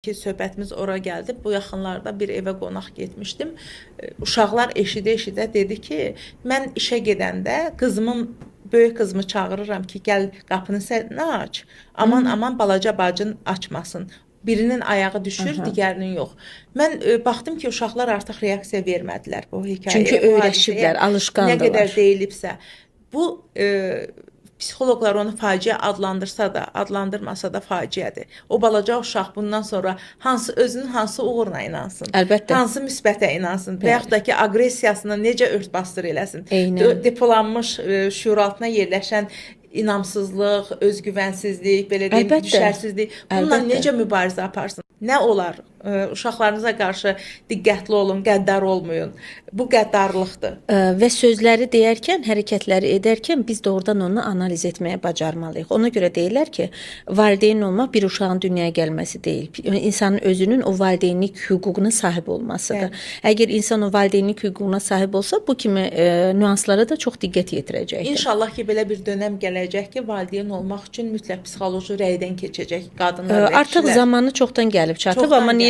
ki söhbətimiz ora gəldi. Bu yaxınlarda bir evə qonaq getmişdim. Uşaqlar eşidə-eşidə dedi ki, mən işə gedəndə böyük qızımı çağırıram ki, gəl qapını sən aç. Aman aman balaca bacın açmasın. Birinin ayağı düşür, digərinin yox. Mən baxdım ki, uşaqlar artıq reaksiya vermədilər bu hekayəyə. Çünki öyrəşiblər, alışqandırlar. Nə qədər deyilibsə. Bu psixoloqlar onu faciə adlandırsa da, adlandırmasa da faciədir. O balaca uşaq bundan sonra özünün hansı uğuruna inansın? Əlbəttə. Hansı müsbətə inansın? Və yaxud da ki, aqressiyasını necə ört-basdır eləsin? Eynən. Depolanmış şüuraltına yerləşən inamsızlıq, özgüvənsizlik, belə deyim, Əlbəttə. düşərsizlik. Bununla Əlbəttə. necə mübarizə aparsın? Nə olar? Uşaqlarınıza qarşı diqqətli olun, qəddar olmayın. Bu qəddarlıqdır. Və sözləri deyərkən, hərəkətləri edərkən biz doğrudan onu analiz etməyə bacarmalıyıq. Ona görə deyirlər ki, valideyn olmaq bir uşağın dünyaya gəlməsi deyil. İnsanın özünün o valideynlik hüququna sahib olmasıdır. Əgər insan o valideynlik hüququna sahib olsa, bu kimi nüanslara da çox diqqət yetirəcəkdir. İnşallah ki, belə bir dönəm gələcək ki, valideyn olmaq üçün mütləq psixoloji rəydən keçəcək qadınlar və Artıq kişilər. zamanı çoxdan gəlib çatıb, Çoxdan amma niyə